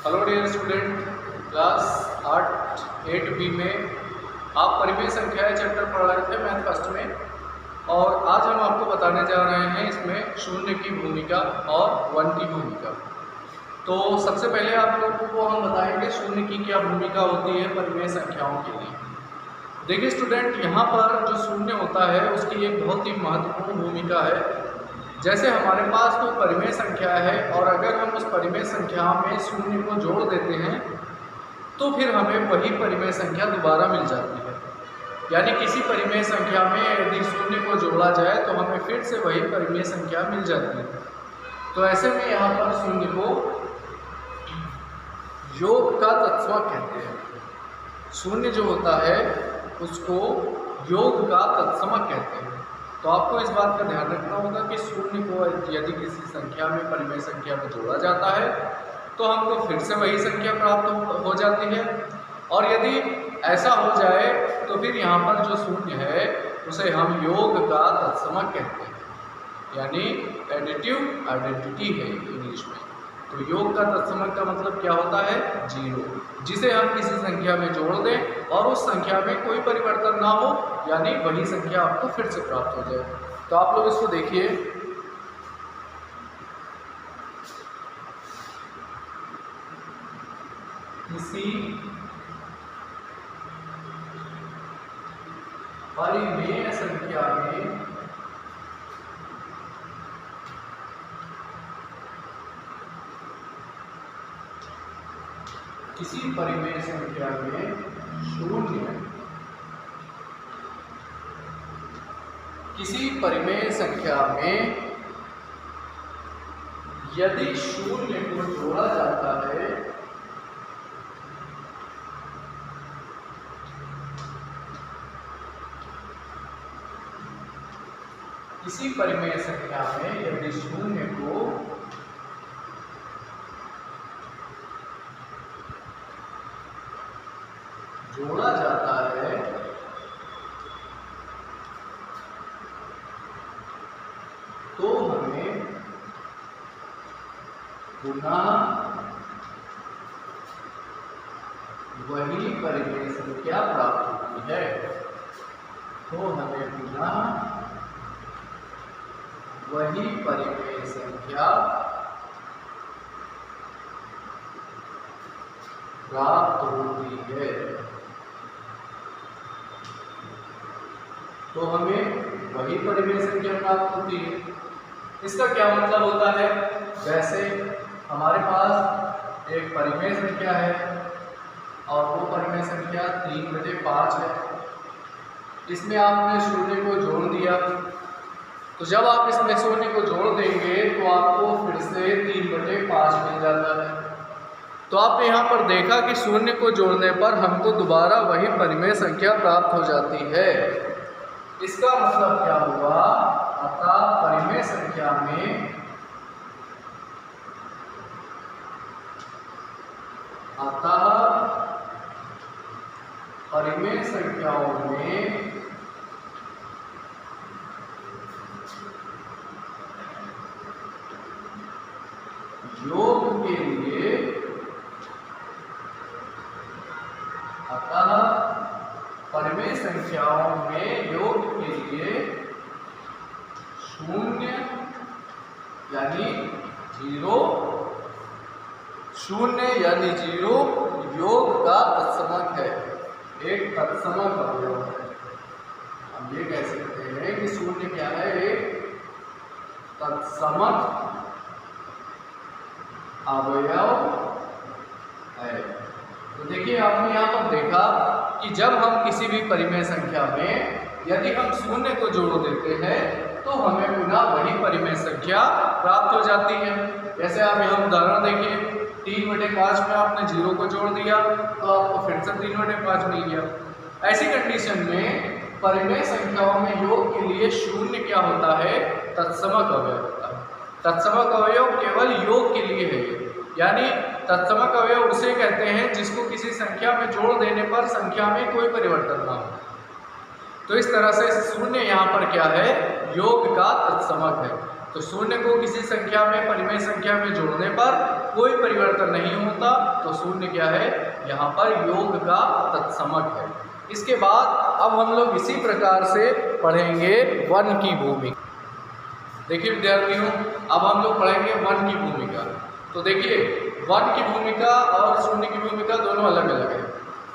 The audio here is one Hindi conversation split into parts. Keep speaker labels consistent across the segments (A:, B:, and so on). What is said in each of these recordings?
A: Hello dear student, class 8 B में आप परिमेय संख्याएं चैप्टर पढ़ रहे थे मैथ फर्स्ट में। और आज हम आपको बताने जा रहे हैं इसमें शून्य की भूमिका और 1 की भूमिका। तो सबसे पहले आप लोगों को हम बताएंगे शून्य की क्या भूमिका होती है परिमेय संख्याओं के लिए। देखिए स्टूडेंट, यहाँ पर जो शून्य होता है उसकी एक बहुत ही महत्वपूर्ण भूमिका है। जैसे हमारे पास कोई परिमेय संख्या है और अगर हम उस परिमेय संख्या में शून्य को जोड़ देते हैं तो फिर हमें वही परिमेय संख्या दोबारा मिल जाती है। यानी किसी परिमेय संख्या में यदि शून्य को जोड़ा जाए तो हमें फिर से वही परिमेय संख्या मिल जाती है। तो ऐसे में यहाँ पर शून्य को योग का तत्समक कहते हैं। शून्य जो होता है उसको योग का तत्समक कहते हैं। तो आपको इस बात का ध्यान रखना होगा कि शून्य को यदि किसी संख्या में परिमेय संख्या में जोड़ा जाता है तो हमको फिर से वही संख्या प्राप्त हो जाती है। और यदि ऐसा हो जाए तो फिर यहाँ पर जो शून्य है उसे हम योग का तत्समक कहते हैं, यानी एडिटिव आइडेंटिटी है इंग्लिश में। तो योग का तत्समक का मतलब क्या होता है? जीरो, जिसे हम किसी संख्या में जोड़ दें और उस संख्या में कोई परिवर्तन ना हो, यानी वही संख्या आपको फिर से प्राप्त हो जाए। तो आप लोग इसको देखिए, किसी परिमेय संख्या में शून्य, किसी परिमेय संख्या में यदि शून्य को जोड़ा जाता है किसी परिमेय संख्या में यदि शून्य को जोड़ा जाता है तो हमें पुनः वही परिमेय संख्या प्राप्त होती है। तो हमें पुनः वही परिमेय संख्या प्राप्त होती है। तो हमें वही परिमेय संख्या प्राप्त होती है। इसका क्या मतलब होता है? जैसे हमारे पास एक परिमेय संख्या है और वो परिमेय संख्या 3/5 है। इसमें आपने शून्य को जोड़ दिया, तो जब आप इसमें शून्य को जोड़ देंगे तो आपको फिर से 3/5 मिल जाता है। तो आपने यहाँ पर देखा कि शून्य को जोड़ने पर हमको दोबारा वही परिमेय संख्या प्राप्त हो जाती है। इसका मतलब क्या हुआ? अतः परिमेय संख्या में परिमेय संख्याओं में योग के लिए परिमेय संख्याओं में योग के लिए शून्य यानी जीरो, शून्य यानी जीरो योग का तत्समक है, एक तत्समक अवयव है। हम ये कह सकते हैं कि शून्य क्या है? एक तत्समक अवयव है। तो देखिए, आपने यहाँ पर देखा कि जब हम किसी भी परिमेय संख्या में यदि हम शून्य को जोड़ देते हैं तो हमें पुनः वही परिमेय संख्या प्राप्त हो जाती है। जैसे आप यहाँ उदाहरण देखिए, 3/5 में आपने जीरो को जोड़ दिया तो आपको फिर से 3/5 मिल गया। ऐसी कंडीशन में परिमेय संख्याओं में योग के लिए शून्य क्या होता है? तत्समक अवयव होता है। तत्समक अवयव केवल योग के लिए है, यानी तत्समक अवयव उसे कहते हैं जिसको किसी संख्या में जोड़ देने पर संख्या में कोई परिवर्तन ना हो। तो इस तरह से शून्य यहाँ पर क्या है? योग का तत्समक है। तो शून्य को किसी संख्या में परिमेय संख्या में जोड़ने पर कोई परिवर्तन नहीं होता तो शून्य क्या है, यहाँ पर योग का तत्समक है। इसके बाद अब हम लोग इसी प्रकार से पढ़ेंगे वन की भूमिका। देखिए विद्यार्थियों, अब हम लोग पढ़ेंगे वन की भूमिका। तो देखिए वन की भूमिका और शून्य की भूमिका दोनों अलग अलग है।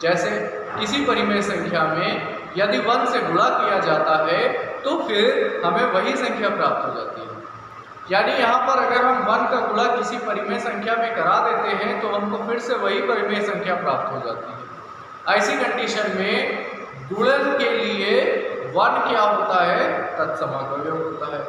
A: जैसे किसी परिमेय संख्या में यदि वन से गुणा किया जाता है तो फिर हमें वही संख्या प्राप्त हो जाती है। यानी यहाँ पर अगर हम वन का गुणा किसी परिमेय संख्या में करा देते हैं तो हमको फिर से वही परिमेय संख्या प्राप्त हो जाती है। ऐसी कंडीशन में गुणन के लिए वन क्या होता है, तत्समक अवयव होता है।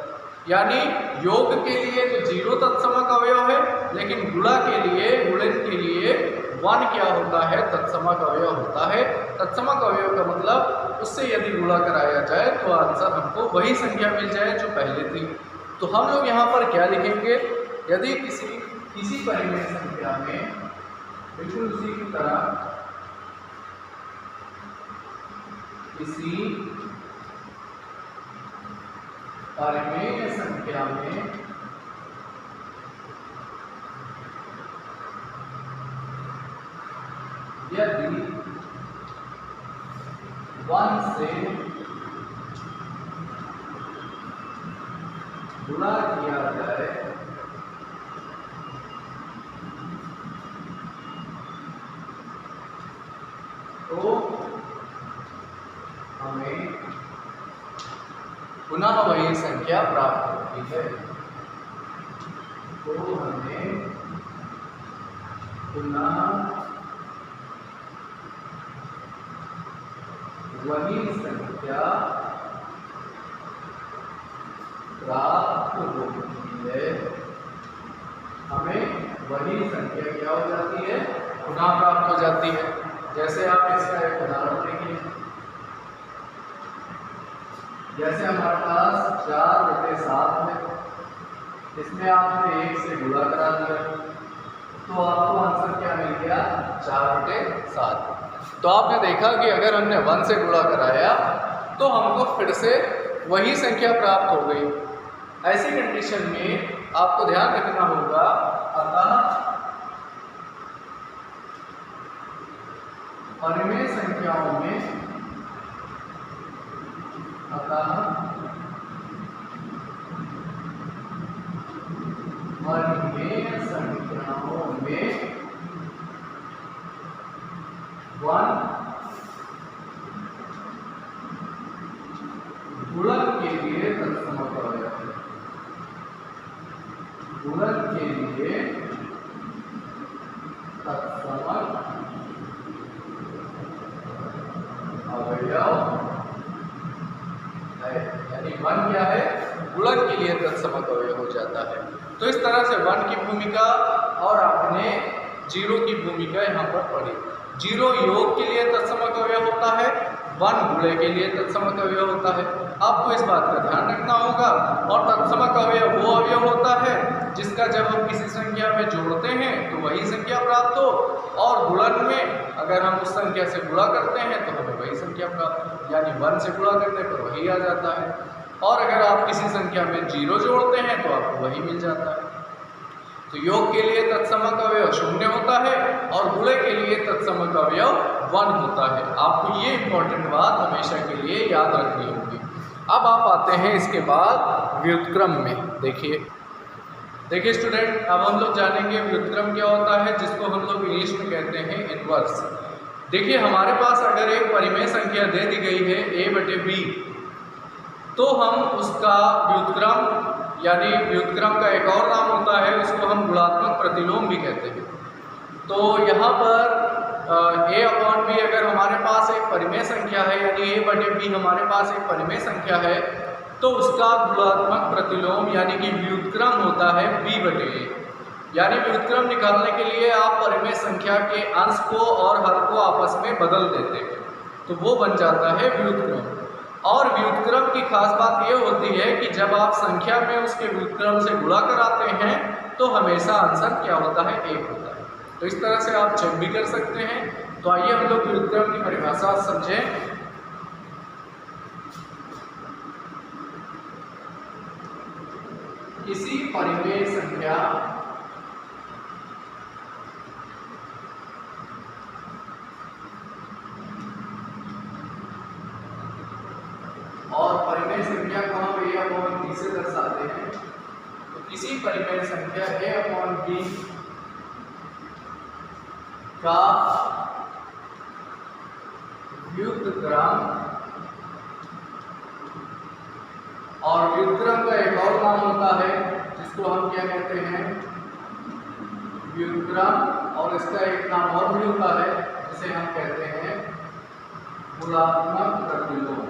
A: यानी योग के लिए तो 0 तत्समक अवयव है, लेकिन गुणा के लिए, गुणन के लिए वन क्या होता है, तत्समक अवयव होता है। तत्समक अवयव का मतलब उससे यदि गुणा कराया जाए तो आंसर हमको वही संख्या मिल जाए जो पहले थी। तो हम लोग यहाँ पर क्या लिखेंगे, यदि किसी परिमेय संख्या में बिल्कुल उसी की तरह किसी परिमेय संख्या में यदि वन से गुणा किया जाए तो हमें पुनः वही संख्या प्राप्त होती है। तो हमें पुनः वही संख्या प्राप्त होती है। हमें वही संख्या क्या हो जाती है, पुनः प्राप्त हो जाती है। जैसे आप इसका एक उदाहरण देखिए, जैसे हमारे पास 4/7 है, इसमें आपने 1 से गुणा करा दिया तो आपको आंसर क्या मिल गया, 4/7। तो आपने देखा कि अगर हमने 1 से गुणा कराया तो हमको फिर से वही संख्या प्राप्त हो गई। ऐसी कंडीशन में आपको ध्यान रखना होगा, अतः परिमेय संख्याओं में वन गुणन के लिए तत्समक अवयव है। गुणन के लिए तत्समक अवयव है। यानी वन क्या है, गुणन के लिए तत्समक अवयव हो जाता है। तो इस तरह से वन की भूमिका और आपने 0 की भूमिका यहाँ पर पढ़ी। 0 योग के लिए तत्समक अवयव होता है, 1 गुणे के लिए तत्समक अवयव होता है। आपको इस बात का ध्यान रखना होगा। और तत्समक अवयव वो अवयव होता है जिसका जब हम किसी संख्या में जोड़ते हैं तो वही संख्या प्राप्त हो, और गुणन में अगर हम उस संख्या से गुणा करते हैं तो हमें वही संख्या प्राप्त हो। यानी 1 से गुणा करने पर वही आ जाता है, और अगर आप किसी संख्या में 0 जोड़ते हैं तो आपको वही मिल जाता है। तो योग के लिए तत्समक अवयव 0 होता है और गुणे के लिए तत्समक अवयव 1 होता है। आपको ये इंपॉर्टेंट बात हमेशा के लिए याद रखनी होगी। अब आप आते हैं इसके बाद व्युत्क्रम में। देखिए स्टूडेंट, अब हम लोग जानेंगे व्युत्क्रम क्या होता है, जिसको हम लोग इंग्लिश में कहते हैं इनवर्स। देखिए हमारे पास अगर एक परिमेय संख्या दे दी गई है a/b, तो हम उसका व्युत्क्रम, यानी व्युत्क्रम का एक और नाम होता है, उसको हम गुणात्मक प्रतिलोम भी कहते हैं। तो यहाँ पर a/b अगर हमारे पास एक परिमेय संख्या है, यानी a/b हमारे पास एक परिमेय संख्या है, तो उसका गुणात्मक प्रतिलोम यानी कि व्युत्क्रम होता है b/a। यानी व्युत्क्रम निकालने के लिए आप परिमेय संख्या के अंश को और हर को आपस में बदल देते हैं, तो वो बन जाता है व्युत्क्रम। और व्युत्क्रम की खास बात ये होती है कि जब आप संख्या में उसके व्युत्क्रम से गुणा कराते हैं तो हमेशा आंसर क्या होता है, 1 होता है। तो इस तरह से आप चेक भी कर सकते हैं। तो आइए हम लोग व्युत्क्रम की परिभाषा समझें। किसी परिमेय संख्या संख्या को हम a/b से दर्शाते हैं, तो किसी परिमेय संख्या a/b का व्युत्क्रम, और व्युत्क्रम का एक और नाम होता है जिसको हम क्या कहते हैं, व्युत्क्रम, और इसका एक नाम और भी होता है जिसे हम कहते हैं गुणात्मक प्रतिलोम।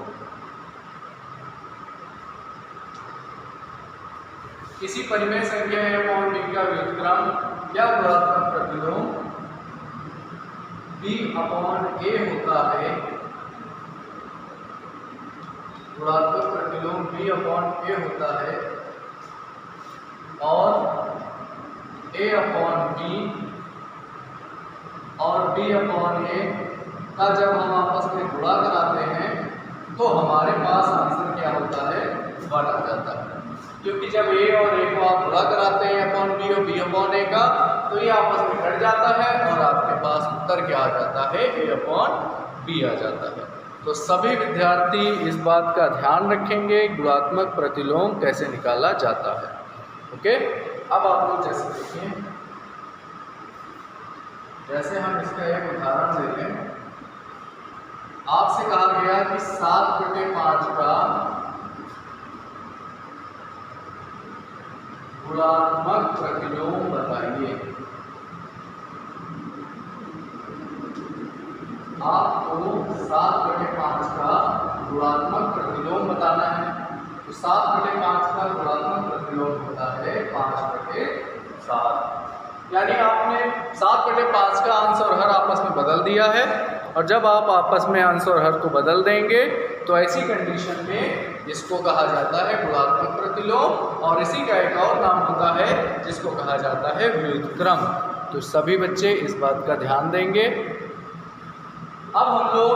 A: किसी परिमेय संख्या a/b का व्युत्क्रम या गुणात्मक प्रतिलोम b/a होता है, गुणात्मक प्रतिलोम b/a होता है, और a/b और b/a का जब हम आपस में गुणा कराते हैं तो हमारे पास आंसर क्या होता है, 1 आ जाता है। क्योंकि जब a और a को आप गुणा कराते हैं a/b और b/a का, तो ये आपस में कट जाता है और आपके पास उत्तर क्या आ जाता है, a/b आ जाता है। तो सभी विद्यार्थी इस बात का ध्यान रखेंगे गुणात्मक प्रतिलोम कैसे निकाला जाता है। ओके, अब आप लोग जैसे देखिए, जैसे हम इसका एक उदाहरण ले लें, आपसे कहा गया कि 7/5 का गुणात्मक प्रतिलोम बताइए। आपको 7/5 का गुणात्मक प्रतिलोम बताना है। तो 7/5 का गुणात्मक प्रतिलोम होता है 5/7। यानी आपने 7/5 का अंश और हर आपस में बदल दिया है, और जब आप आपस में अंश और हर को बदल देंगे तो ऐसी कंडीशन में इसको कहा जाता है गुणात्मक प्रतिलोम, और इसी का एक और नाम होता है जिसको कहा जाता है व्युत्क्रम। तो सभी बच्चे इस बात का ध्यान देंगे। अब हम लोग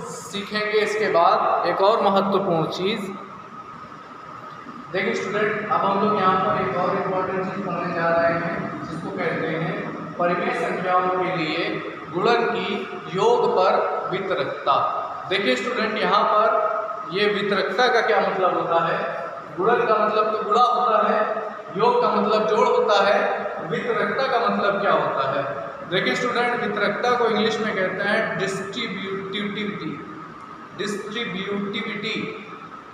A: सीखेंगे इसके बाद एक और महत्वपूर्ण चीज़। देखिए स्टूडेंट, अब हम लोग यहाँ पर एक और इम्पोर्टेंट चीज़ पढ़ने जा रहे हैं जिसको कहते हैं परिमेय संख्याओं के लिए गुणन की योग पर वितरकता। देखिए स्टूडेंट, यहाँ पर ये वितरकता का क्या मतलब होता है। गुणन का मतलब तो गुणा होता है, योग का मतलब जोड़ होता है, वितरकता का मतलब क्या होता है। देखिए स्टूडेंट, वितरकता को इंग्लिश में कहते हैं डिस्ट्रीब्यूटिविटी।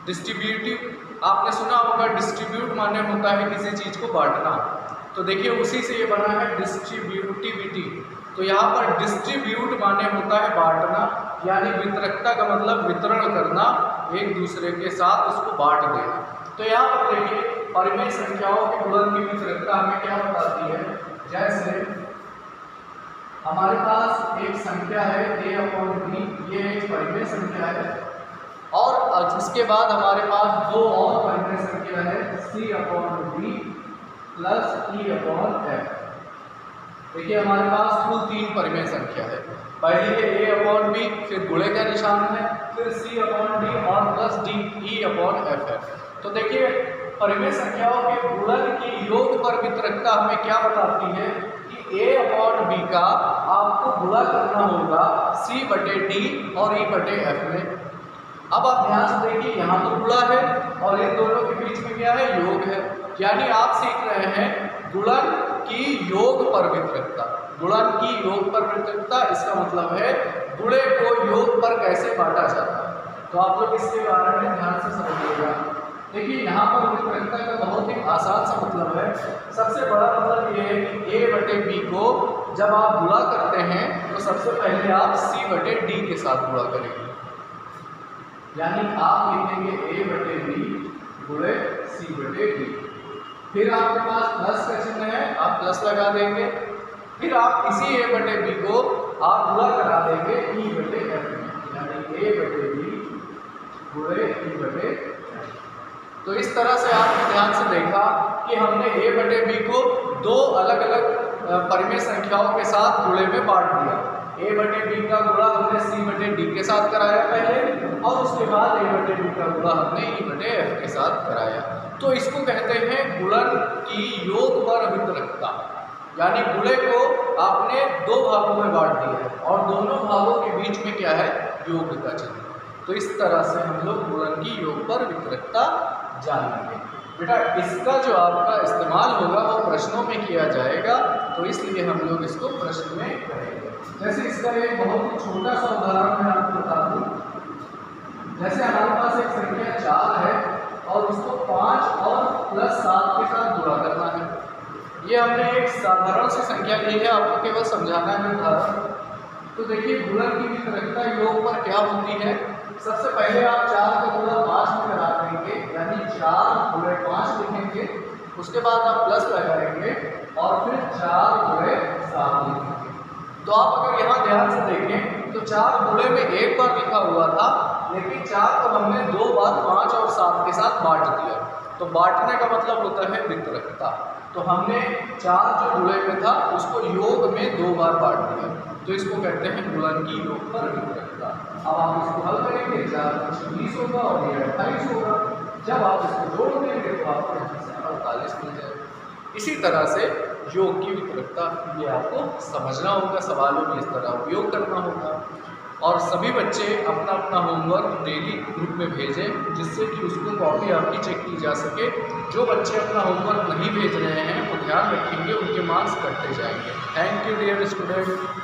A: डिस्ट्रीब्यूटिव आपने सुना होगा, डिस्ट्रीब्यूट माने होता है किसी चीज़ को बांटना। तो देखिए उसी से ये बना है डिस्ट्रीब्यूटिविटी। तो यहाँ पर डिस्ट्रीब्यूट माने होता है बांटना, यानी वितरकता का मतलब वितरण करना, एक दूसरे के साथ उसको बांट देना। तो यहाँ पर देखिए परिमेय संख्याओं के गुणन की वितरकता हमें क्या बताती है। जैसे हमारे पास एक संख्या है a/b, ये एक परिमेय संख्या है, और इसके बाद हमारे पास दो और परिमेय संख्या है c/d प्लस e/f। देखिए हमारे पास कुल 3 परिमेय संख्या है। पहली है a/b, फिर गुणे का निशान है, फिर c/d और प्लस e/f है। तो देखिए परिमेय संख्याओं के गुणन की योग पर वितरकता हमें क्या बताती है कि a/b का आपको गुणा करना होगा c/d और e/f में। अब आप ध्यान से देखिए, यहाँ तो गुणा है और इन दोनों के बीच में क्या है, योग है। यानी आप सीख रहे हैं गुणन की योग पर वितरकता। गुणन की योग पर वितरकता, इसका मतलब है गुणे को योग पर कैसे बांटा जाता है। तो आप लोग इसके बारे में ध्यान से समझिएगा। देखिए यहाँ पर वितरकता का बहुत ही आसान सा मतलब है। सबसे बड़ा मतलब ये है कि a/b को जब आप गुणा करते हैं तो सबसे पहले आप c/d के साथ गुणा करेंगे। यानी आप लिखेंगे a/b गुणे c/d। फिर आपके पास प्लस का चिन्ह है, आप प्लस लगा देंगे। फिर आप इसी a/b को आप गुणा करा देंगे e/f में, यानी a/b गुणे e/f। तो इस तरह से आपने ध्यान से देखा कि हमने a/b को दो अलग अलग परिमेय संख्याओं के साथ गुणे में बांट दिया। a/b का गुणा हमने c/d के साथ कराया पहले, और उसके बाद a/b का गुणा हमने e/f के साथ कराया। तो इसको कहते हैं गुणन की योग पर वितरकता। यानी गुणे को आपने दो भागों में बांट दिया है और दोनों भागों के बीच में क्या है, योग का चिन्ह। तो इस तरह से हम लोग गुणन की योग पर वितरकता जानेंगे। बेटा इसका जो आपका इस्तेमाल होगा वो प्रश्नों में किया जाएगा, तो इसलिए हम लोग इसको प्रश्न में करेंगे। जैसे इसका एक बहुत ही छोटा सा उदाहरण मैं आपको बता दूं। जैसे हमारे पास एक संख्या 4 है और उसको 5 और प्लस 7 के साथ गुणा करना है। ये हमने एक साधारण सी संख्या ली है, आपको केवल समझाना है उदाहरण। तो देखिए गुणन की वितरकता योग पर क्या होती है। सबसे पहले आप 4 का गुणा 5 में करा देंगे, यानी 4 गुणे 5 लिखेंगे। उसके बाद आप प्लस लगाएंगे और फिर 4 गुणे 7 लिखेंगे। तो आप अगर यहाँ ध्यान से देखें तो 4 गुणे में एक बार लिखा हुआ था, लेकिन 4 को हमने 2 बार 5 और 7 के साथ बांट दिया। तो बांटने का मतलब होता है वितरकता। तो हमने 4 जो गुणे में था उसको योग में 2 बार बांट दिया, तो इसको कहते हैं गुणन की योग पर वितरकता। अब आप इसको हल करेंगे, 4 × 20 होगा और ये 28 होगा। जब आप इसको जोड़ देंगे तो आपको यहाँ से 48 मिल जाएगा। इसी तरह से योग की वितरकता ये आपको समझना होगा, सवालों में इस तरह उपयोग करना होगा। और सभी बच्चे अपना अपना होमवर्क डेली ग्रुप में भेजें, जिससे कि उसको कॉपी आपकी चेक की जा सके। जो बच्चे अपना होमवर्क नहीं भेज रहे हैं वो ध्यान रखेंगे, उनके मार्क्स कटते जाएंगे। Thank you dear student.